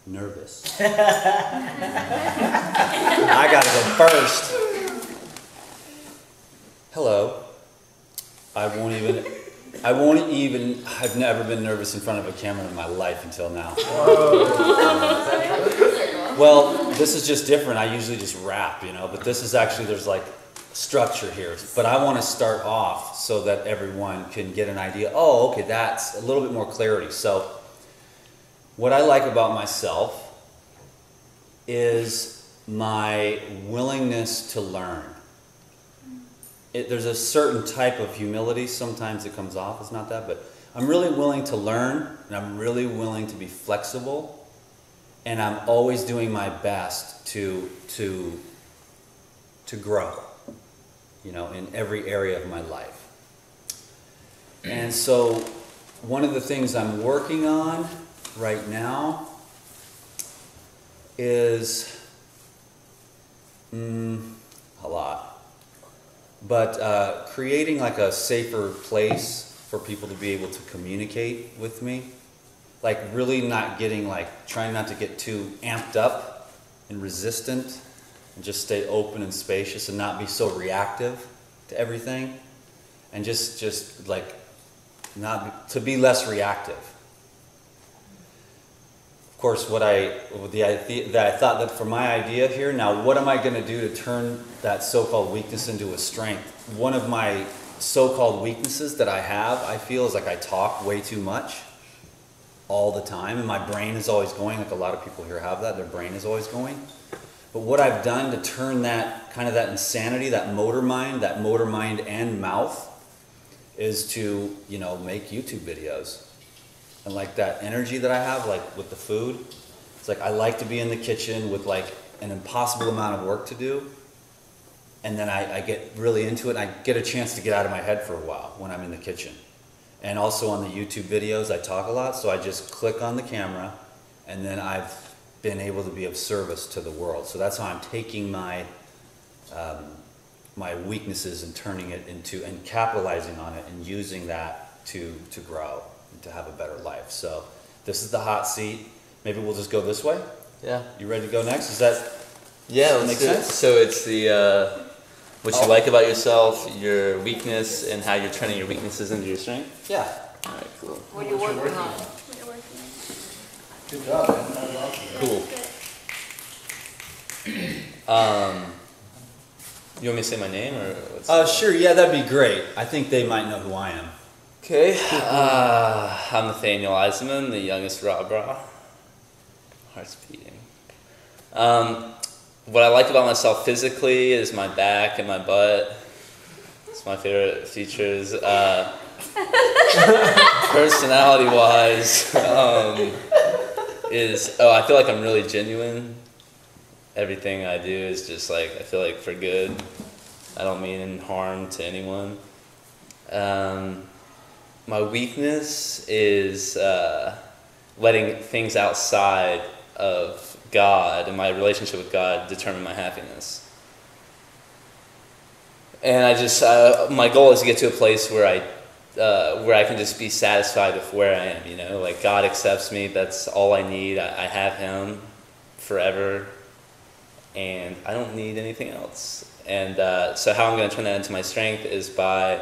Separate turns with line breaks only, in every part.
nervous. I gotta go first. Hello. I've never been nervous in front of a camera in my life until now. Well, this is just different. I usually just rap, you know, but this is actually, there's like structure here. But I want to start off so that everyone can get an idea. Oh, okay, that's a little bit more clarity. So what I like about myself is my willingness to learn. There's a certain type of humility sometimes that comes off as not that, but I'm really willing to learn, and I'm really willing to be flexible, and I'm always doing my best to grow, you know, in every area of my life. And so one of the things I'm working on right now is a lot. But creating like a safer place for people to be able to communicate with me. Like really not getting like, trying not to get too amped up and resistant and just stay open and spacious and not be so reactive to everything. And just like to be less reactive. Of course, I thought that for my idea here, now what am I going to do to turn that so-called weakness into a strength? One of my so-called weaknesses that I have, I feel, is like I talk way too much all the time, and my brain is always going, like a lot of people here have that, their brain is always going. But what I've done to turn that, kind of that insanity, that motor mind and mouth, is to, you know, make YouTube videos. And like that energy that I have, like with the food, it's like I like to be in the kitchen with like an impossible amount of work to do. And then I get really into it, and I get a chance to get out of my head for a while when I'm in the kitchen. And also on the YouTube videos, I talk a lot, so I just click on the camera, and then I've been able to be of service to the world. So that's how I'm taking my my weaknesses and turning it into, and capitalizing on it and using that to grow and to have a better life. So this is the hot seat. Maybe we'll just go this way?
Yeah.
You ready to go next? Is that,
yeah,
make sense?
So it's the what you like about yourself, your weakness, and how you're turning your weaknesses into your strength?
Yeah.
All right, cool.
What are you working on?
Good job, man.
Cool. You want me to say my name or what's
Sure, yeah, that'd be great. I think they might know who I am.
Okay. I'm Nathaniel Eisenman, the youngest Ra-Bra. Heart's beating. What I like about myself physically is my back and my butt. It's my favorite features. Personality-wise, I feel like I'm really genuine. Everything I do is just like, I feel like for good. I don't mean harm to anyone. My weakness is letting things outside of God and my relationship with God determine my happiness. And I just, my goal is to get to a place where I can just be satisfied with where I am, you know, like God accepts me, that's all I need, I have Him forever, and I don't need anything else. And so how I'm going to turn that into my strength is by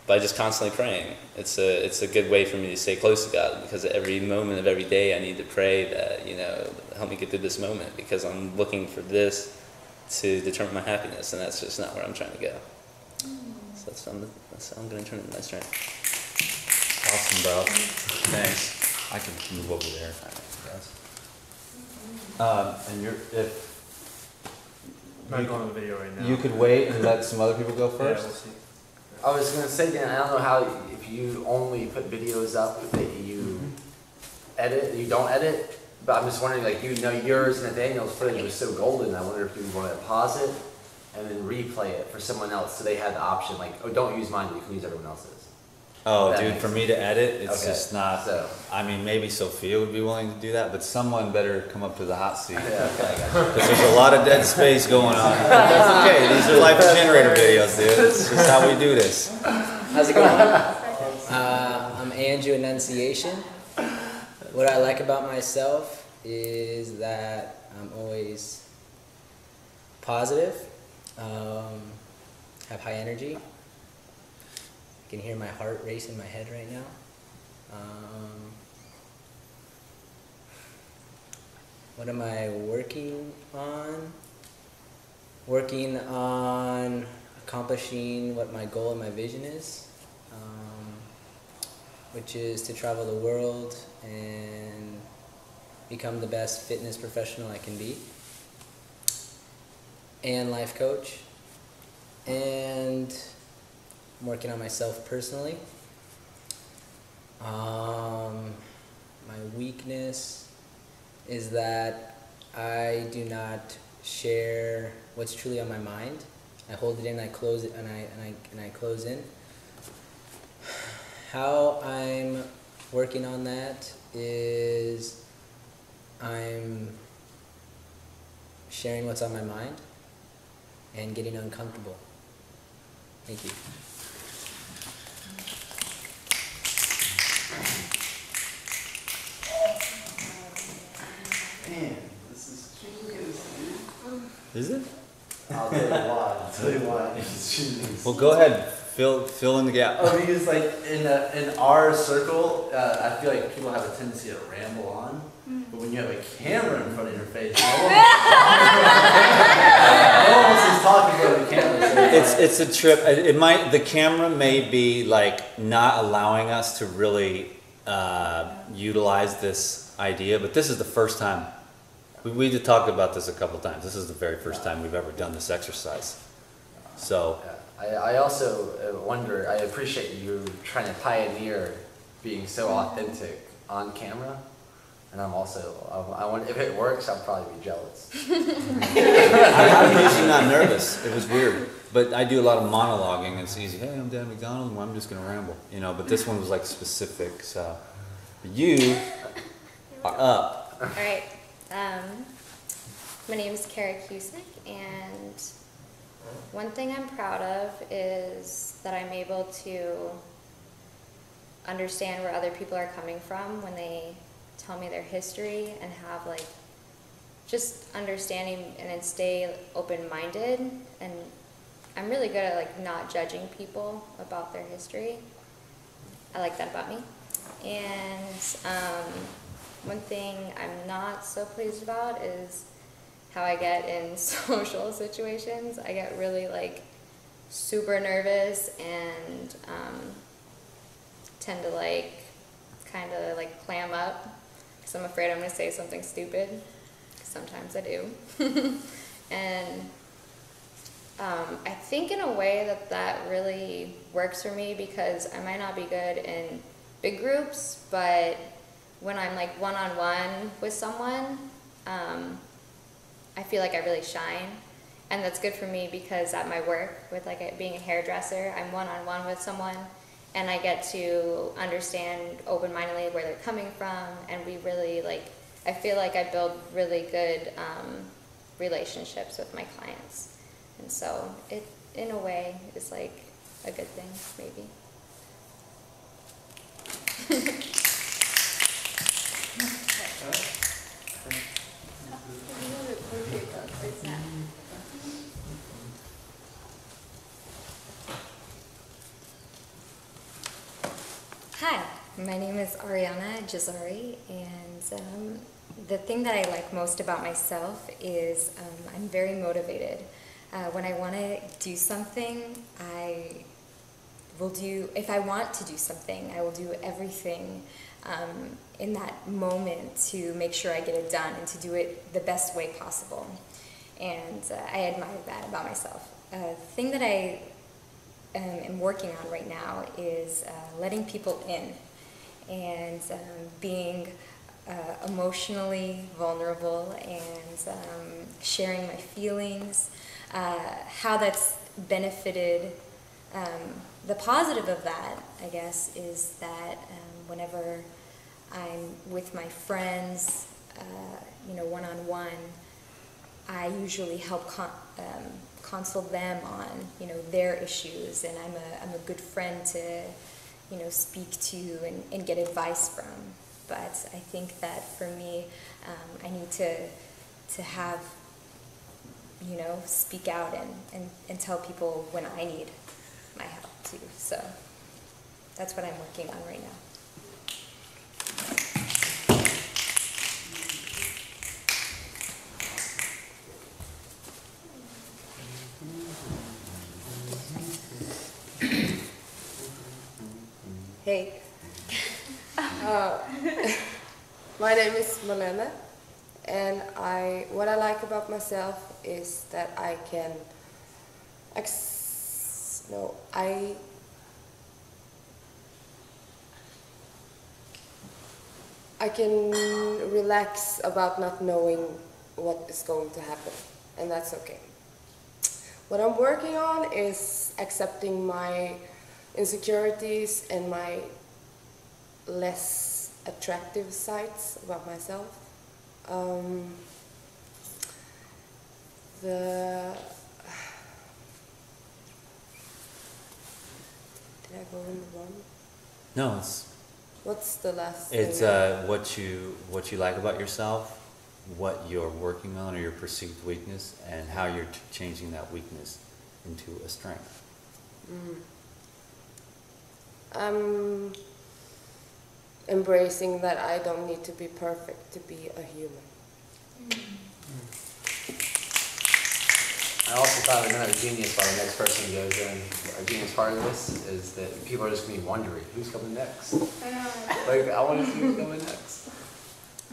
just constantly praying. It's a good way for me to stay close to God, because at every moment of every day I need to pray that, you know, help me get through this moment, because I'm looking for this to determine my happiness, and that's just not where I'm trying to go. So that's how I'm going to turn it into my strength.
Awesome, bro. Thanks. I can move over there. And if
I'm going on the video right now.
you could wait and let some other people go
Yeah,
first.
we'll see.
I was gonna say, Dan, I don't know how, if you only put videos up that you edit, you don't edit, but I'm just wondering, like, you know, yours and Nathaniel's footage was so golden, I wonder if you want to pause it and then replay it for someone else, so they had the option, like, oh, don't use mine, but you can use everyone else's.
Oh,
That
dude,
makes
for me to edit, it's
Okay,
just not.
so-
I mean, maybe Sophia would be willing to do that, but someone better come up to the hot seat.
Yeah, okay, I got you.
Because there's a lot of dead space going on. That's okay. These are life generator videos, dude. It's just how we do this.
How's it going? I'm Andrew Annunciation. What I like about myself
is that I'm always positive, have high energy. You can hear my heart race in my head right now. What am I working on? Working on accomplishing what my goal and my vision is, which is to travel the world and become the best fitness professional I can be, and life coach. And I'm working on myself personally. My weakness is that I do not share what's truly on my mind. I hold it in, I close it, and I close in. How I'm working on that is I'm sharing what's on my mind and getting uncomfortable. Thank you.
Man, this is genius, dude.
Is it?
I'll tell you why. I'll tell you why. It's genius.
Well, go ahead, fill in the gap.
Oh, because like in our circle, I feel like people have a tendency to ramble on, but when you have a camera in front of your face, no one else is talking about the camera. So
It's a trip. The camera may be like not allowing us to really utilize this idea, but this is the first time. We just talked about this a couple times. This is the very first time we've ever done this exercise. So.
I also wonder, I appreciate you trying to pioneer being so authentic on camera. And I'm also, I wonder if it works, I'll probably be jealous.
I'm usually not nervous. It was weird. But I do a lot of monologuing, and it's easy. Hey, I'm Dan McDonald, well, I'm just going to ramble. You know, but this one was like specific. So you are up.
All right. My name is Kara Cusick, and one thing I'm proud of is that I'm able to understand where other people are coming from when they tell me their history, and have like just understanding and then stay open-minded. And I'm really good at like not judging people about their history. I like that about me. And one thing I'm not so pleased about is how I get in social situations. I get really like super nervous and tend to like kind of like clam up because I'm afraid I'm going to say something stupid. Sometimes I do. And I think in a way that really works for me, because I might not be good in big groups, but when I'm like one-on-one with someone, I feel like I really shine. And that's good for me because at my work, with like being a hairdresser, I'm one-on-one with someone, and I get to understand open-mindedly where they're coming from, and we really like, I feel like I build really good relationships with my clients. And so it, in a way, is like a good thing, maybe. Hi, my name is Ariana Jazari, and the thing that I like most about myself is I'm very motivated. When I want to do something, I will do, if I want to do something, I will do everything in that moment to make sure I get it done and to do it the best way possible. And I admire that about myself. The thing that I am working on right now is letting people in and being emotionally vulnerable and sharing my feelings, how that's benefited. The positive of that, I guess, is that whenever I'm with my friends, one-on-one, I usually help console them on, their issues, and I'm a good friend to, speak to and get advice from. but I think that for me, I need to have, you know, speak out and tell people when I need my help too. So that's what I'm working on right now.
Hey, my name is Malena, and what I like about myself is that I can, I can relax about not knowing what is going to happen, and that's okay. What I'm working on is accepting my insecurities and my less attractive sides about myself. Did I go in the wrong?
No, it's
What's the last
it's
thing?
what you like about yourself, what you're working on, or your perceived weakness, and how you're changing that weakness into a strength.
I'm embracing that I don't need to be perfect to be a human.
I also thought another genius while the next person goes in. A genius part of this is that people are just going to be wondering, who's coming next? Like, I want to see who's coming next.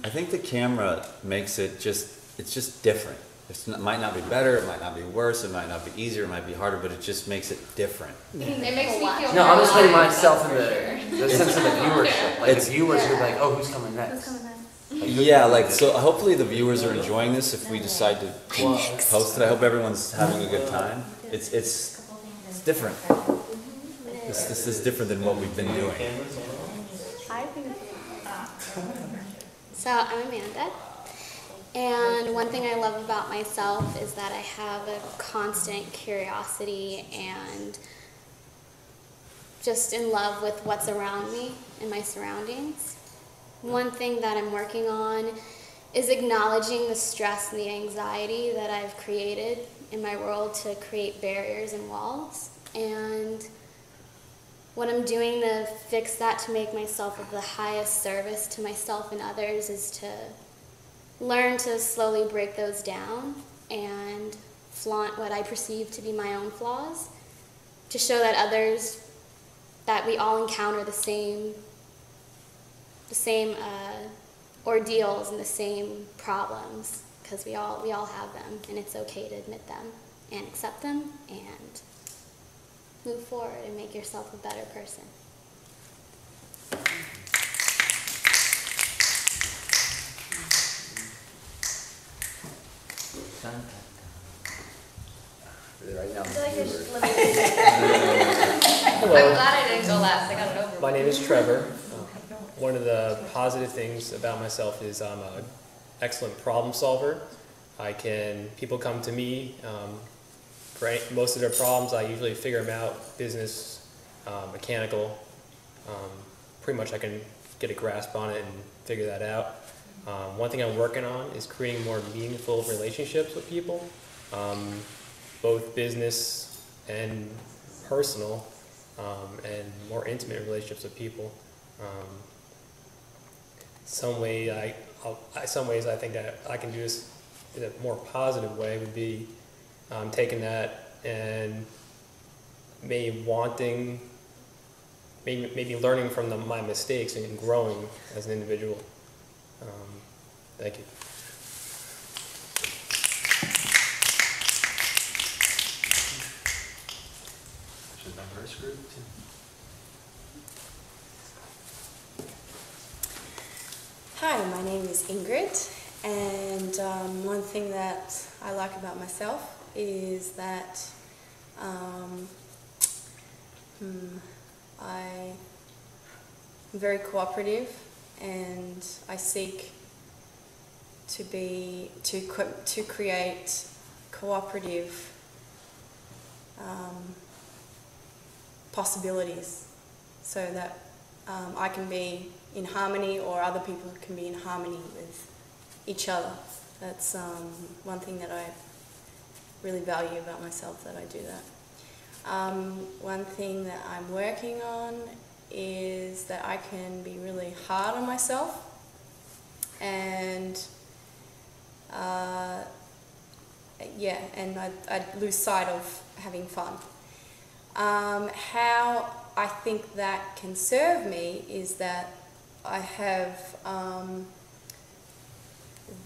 I think the camera makes it it's just different. It might not be better, it might not be worse, it might not be easier, it might be harder, but it just makes it different.
It makes me feel
No, I'm just putting
more
myself in
alive,
the sense of the viewership. Like, the viewers are like, oh, who's coming next?
Yeah, like, so hopefully the viewers are enjoying this if we decide to post it. I hope everyone's having a good time. It's different. This is different than what we've been doing.
So I'm Amanda, and one thing I love about myself is that I have a constant curiosity and just in love with what's around me and my surroundings. One thing that I'm working on is acknowledging the stress and the anxiety that I've created in my world to create barriers and walls. And what I'm doing to fix that, to make myself of the highest service to myself and others, is to learn to slowly break those down and flaunt what I perceive to be my own flaws, to show that others, that we all encounter the same ordeals and the same problems, because we all have them, and it's okay to admit them and accept them and move forward and make yourself a better person.
Right now,
I feel like I
viewers.
should let me I'm glad I didn't go last. I got it over.
My name is Trevor. One of the positive things about myself is I'm an excellent problem solver. People come to me for most of their problems. I usually figure them out, business, mechanical. Pretty much I can get a grasp on it and figure that out. One thing I'm working on is creating more meaningful relationships with people, both business and personal, and more intimate relationships with people. Some ways I think that I can do this in a more positive way would be taking that and maybe learning from my mistakes and growing as an individual. Thank you.
Should diverse group too.
Hi, my name is Ingrid, and one thing that I like about myself is that I'm very cooperative, and I seek to create cooperative possibilities, so that I can be in harmony, or other people can be in harmony with each other. That's one thing that I really value about myself, that I do that. One thing that I'm working on is that I can be really hard on myself, and and I lose sight of having fun. How I think that can serve me is that I have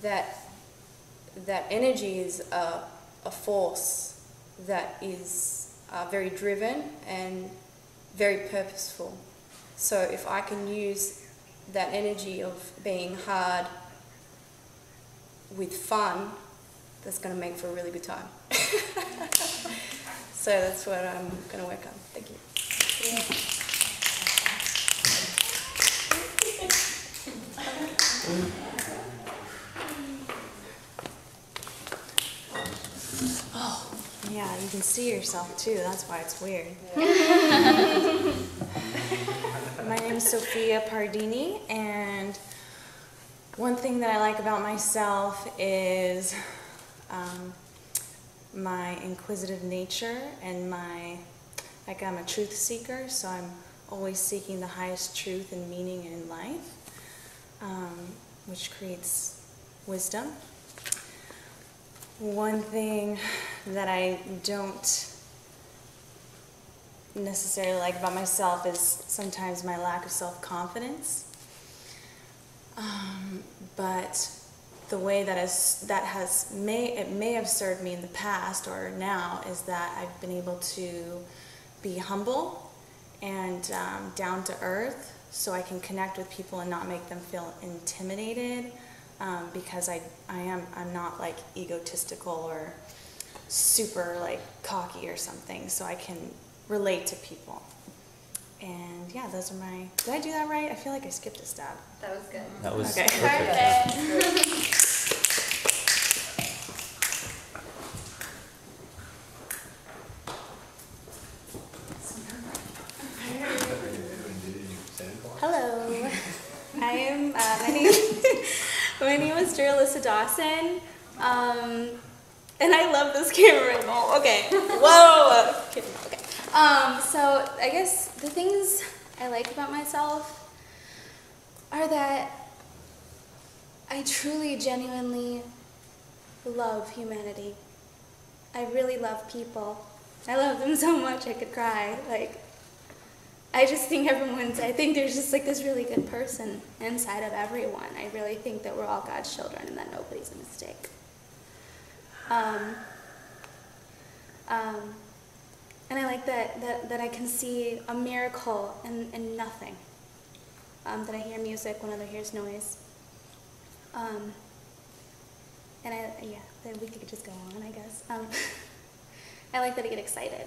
that energy is a force that is very driven and very purposeful. So if I can use that energy of being hard with fun, that's going to make for a really good time. So that's what I'm going to work on. Thank you.
Oh, yeah, you can see yourself too. That's why it's weird. My name is Sophia Pardini, and one thing that I like about myself is my inquisitive nature and I'm a truth seeker, so I'm always seeking the highest truth and meaning in life, which creates wisdom. One thing that I don't necessarily like about myself is sometimes my lack of self-confidence. But the way it may have served me in the past or now is that I've been able to be humble and down to earth, so I can connect with people and not make them feel intimidated, because I'm not like egotistical or super like cocky or something, so I can relate to people. And yeah, those are my, did I do that right? I feel like I skipped a step.
That was good.
That was
okay.
Perfect.
Hello. I am, my name is Jeralissa Dawson, and I love this camera angle. Okay. Whoa. Okay. So I guess the things I like about myself are that I truly, genuinely love humanity. I really love people. I love them so much I could cry. Like, I just think I think there's just like this really good person inside of everyone. I really think that we're all God's children and that nobody's a mistake. And I like that I can see a miracle in nothing. That I hear music when other hears noise. And that we could just go on, I guess. I like that I get excited.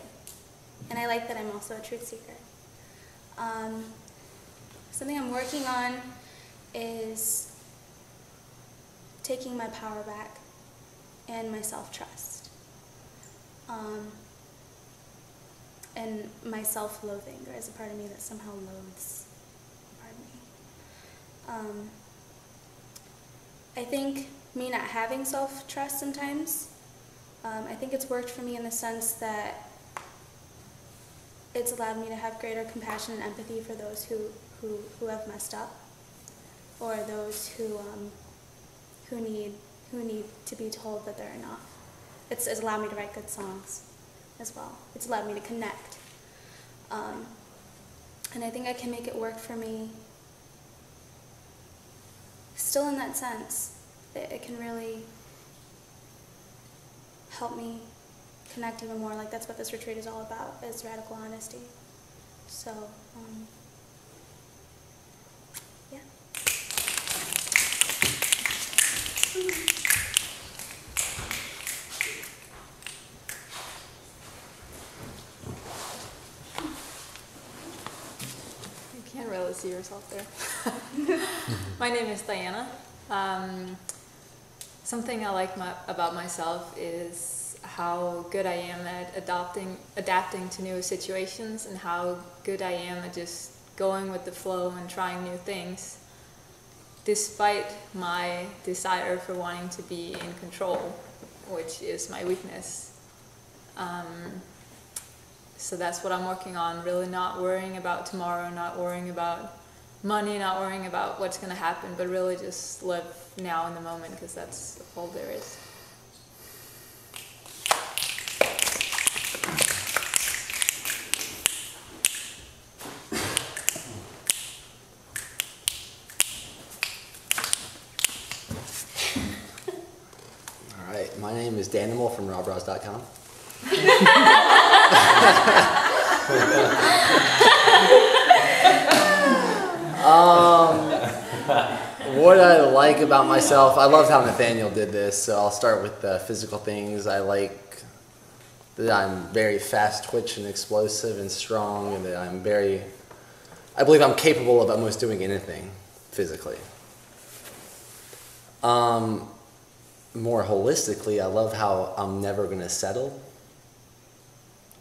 And I like that I'm also a truth seeker. Something I'm working on is taking my power back and my self-trust. And my self-loathing. There is a part of me that somehow loathes a part of me. I think me not having self-trust sometimes, I think it's worked for me in the sense that it's allowed me to have greater compassion and empathy for those who have messed up, or those who need to be told that they're enough. It's allowed me to write good songs as well. It's allowed me to connect. And I think I can make it work for me still in that sense. It can really help me connect even more. Like, that's what this retreat is all about, is radical honesty. So, yeah.
You can't really see yourself there. My name is Diana. Something I like about myself is how good I am at adapting to new situations, and how good I am at just going with the flow and trying new things, despite my desire for wanting to be in control, which is my weakness. So that's what I'm working on, really not worrying about tomorrow, not worrying about money, not worrying about what's going to happen, but really just live now in the moment, because that's all there is.
All right, my name is Danimal from RobRoss.com. What I like about myself, I loved how Nathaniel did this, so I'll start with the physical things. I like that I'm very fast twitch and explosive and strong, and that I believe I'm capable of almost doing anything physically. More holistically, I love how I'm never going to settle.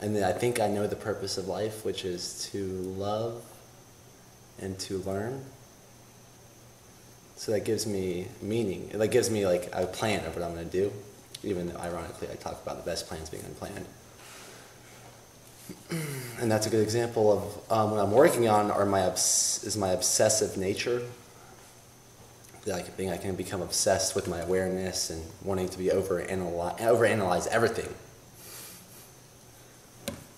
And then I think I know the purpose of life, which is to love and to learn. So that gives me meaning. It gives me like a plan of what I'm going to do, even though ironically I talk about the best plans being unplanned. And that's a good example of what I'm working on is my obsessive nature. I think I can become obsessed with my awareness and wanting to be overanalyze everything.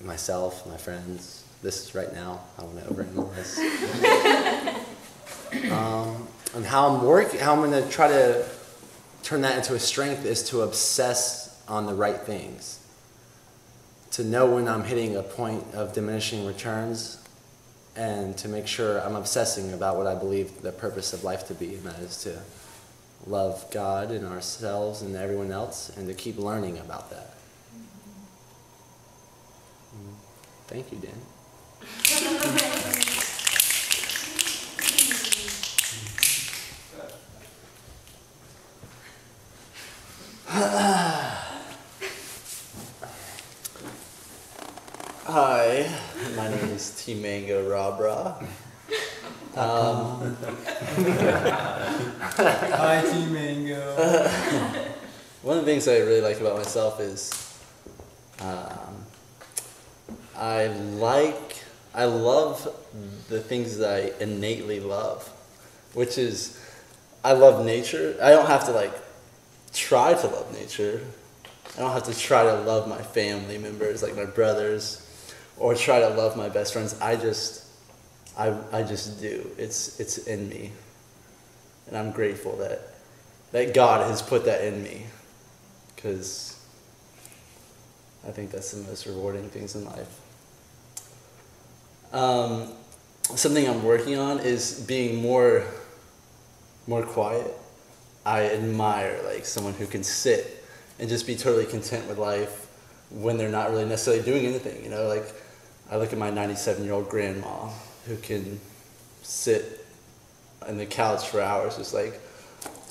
Myself, my friends. This is right now. I want to overanalyze. And how I'm going to try to turn that into a strength is to obsess on the right things. To know when I'm hitting a point of diminishing returns, and to make sure I'm obsessing about what I believe the purpose of life to be, and that is to love God and ourselves and everyone else, and to keep learning about that. Thank you, Dan.
Hi, my name is T Mango Robra.
Hi, T Mango.
One of the things I really like about myself is I love the things that I innately love, which is I love nature. I don't have to try to love nature. I don't have to try to love my family members, like my brothers, or try to love my best friends. I just do. It's in me. And I'm grateful that God has put that in me, because I think that's the most rewarding things in life. Something I'm working on is being more quiet. I admire someone who can sit and just be totally content with life when they're not really necessarily doing anything. I look at my 97-year-old grandma who can sit on the couch for hours, just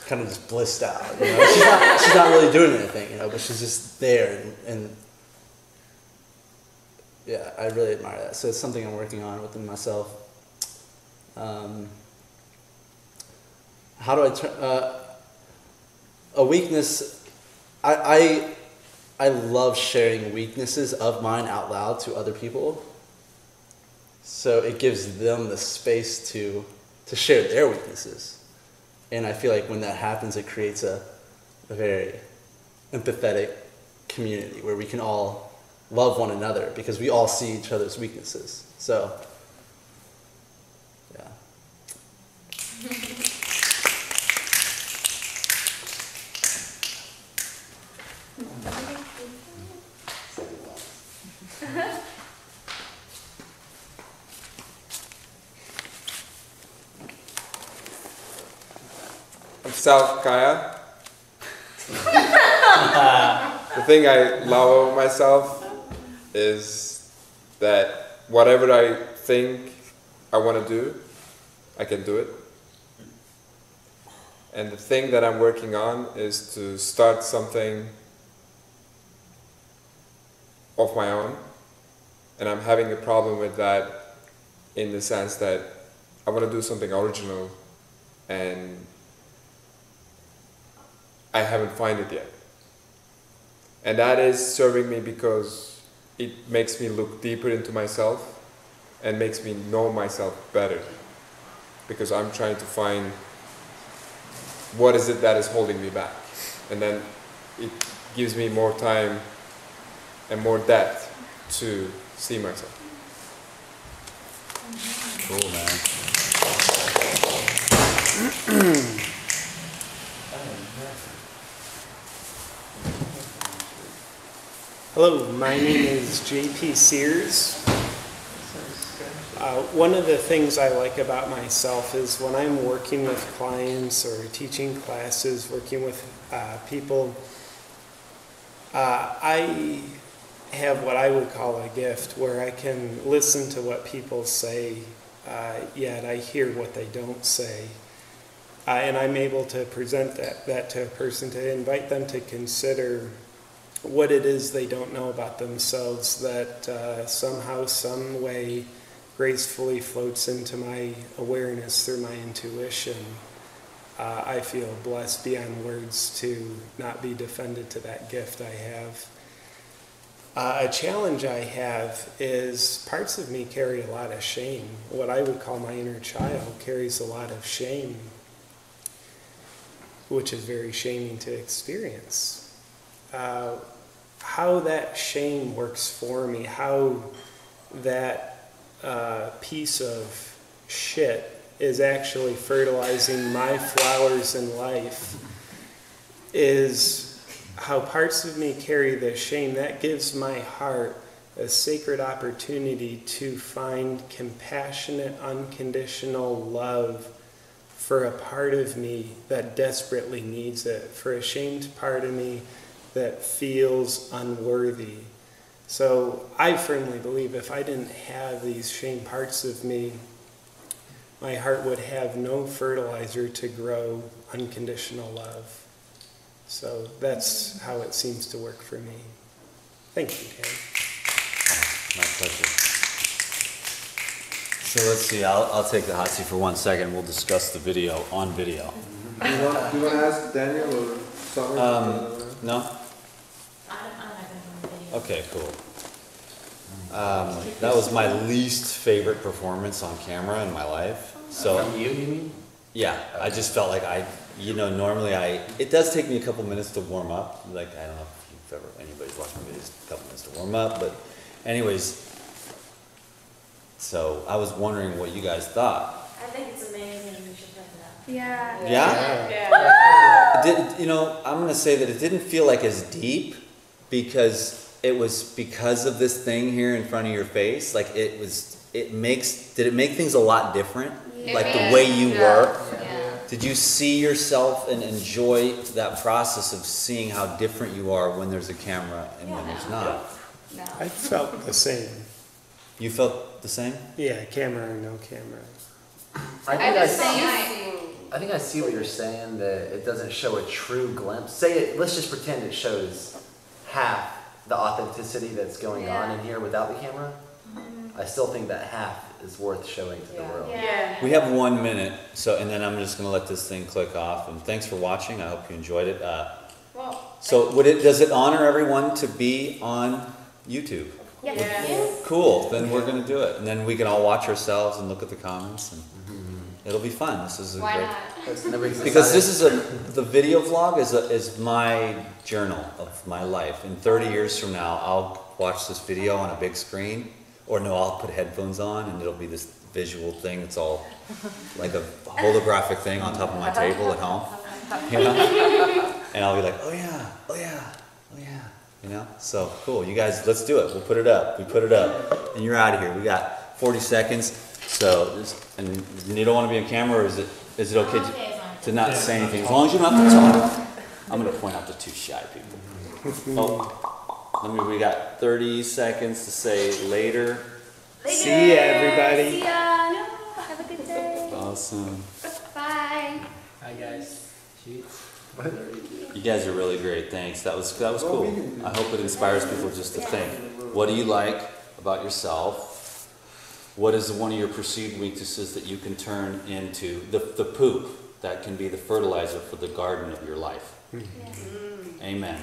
kind of just blissed out. She's not really doing anything, but she's just there, and yeah, I really admire that. So it's something I'm working on within myself. How do I turn a weakness? I love sharing weaknesses of mine out loud to other people. So it gives them the space to share their weaknesses. And I feel like when that happens, it creates a very empathetic community where we can all love one another because we all see each other's weaknesses. So, yeah.
I'm South Kaya. The thing I love about myself is that whatever I think I want to do, I can do it. And the thing that I'm working on is to start something of my own. And I'm having a problem with that in the sense that I want to do something original and I haven't found it yet. And that is serving me because it makes me look deeper into myself and makes me know myself better. Because I'm trying to find what is it that is holding me back. And then it gives me more time and more depth to see myself.
Cool, man.
Hello, my name is JP Sears. One of the things I like about myself is when I'm working with clients or teaching classes, working with people, I have what I would call a gift where I can listen to what people say, yet I hear what they don't say. And I'm able to present that to a person, to invite them to consider what it is they don't know about themselves that somehow, some way, gracefully floats into my awareness through my intuition. I feel blessed beyond words to not be defended to that gift I have. A challenge I have is parts of me carry a lot of shame. What I would call my inner child carries a lot of shame, which is very shaming to experience. How that shame works for me, how that piece of shit is actually fertilizing my flowers in life is how parts of me carry the shame. That gives my heart a sacred opportunity to find compassionate, unconditional love for a part of me that desperately needs it, for a shamed part of me that feels unworthy. So I firmly believe if I didn't have these shame parts of me, my heart would have no fertilizer to grow unconditional love. So that's how it seems to work for me. Thank you, Dan.
My pleasure. So let's see, I'll take the hot seat for 1 second. We'll discuss the video on video.
Do you want to ask Daniel or Summer?
No? Okay, cool. That was my least favorite performance on camera in my life. So
From you mean?
Yeah, I just felt like normally it does take me a couple minutes to warm up. Like, I don't know if anybody's watching videos, a couple minutes to warm up, but anyways, so I was wondering what you guys thought.
I think it's amazing. You should check it out.
Yeah.
Yeah? It did, I'm going to say that it didn't feel like as deep because it was because of this thing here in front of your face. Like did it make things a lot different?
Yeah.
Like the way you were?
Yeah.
Did you see yourself and enjoy that process of seeing how different you are when there's a camera and when there's not?
No.
I felt the same.
You felt the same?
Yeah, camera or no camera.
I think I see what you're saying, that it doesn't show a true glimpse. Let's just pretend it shows half the authenticity that's going on in here without the camera. I still think that half is worth showing to the world.
Yeah.
We have 1 minute, and then I'm just going to let this thing click off. And thanks for watching. I hope you enjoyed it. So does it honor everyone to be on YouTube?
Yes.
Cool. Then we're going to do it, and then we can all watch ourselves and look at the comments, and it'll be fun. This is
Why
great.
not?
Because this is the video vlog is my journal of my life. In 30 years from now, I'll watch this video on a big screen, or no, I'll put headphones on, and it'll be this visual thing. It's all like a holographic thing on top of my table at home, you know? And I'll be like, oh yeah, oh yeah, oh yeah. You know, so cool. You guys, let's do it. We'll put it up. We put it up, and you're out of here. We got 40 seconds. So, and you don't want to be on camera, or is it okay to not say anything? As long as you don't have to talk. I'm going to point out the two shy people. We got 30 seconds to say later.
See ya, everybody.
See ya. Have a good day.
Awesome.
Bye.
Hi guys.
You guys are really great. Thanks. That was cool. I hope it inspires people just to think. What do you like about yourself? What is one of your perceived weaknesses that you can turn into the poop that can be the fertilizer for the garden of your life? Amen.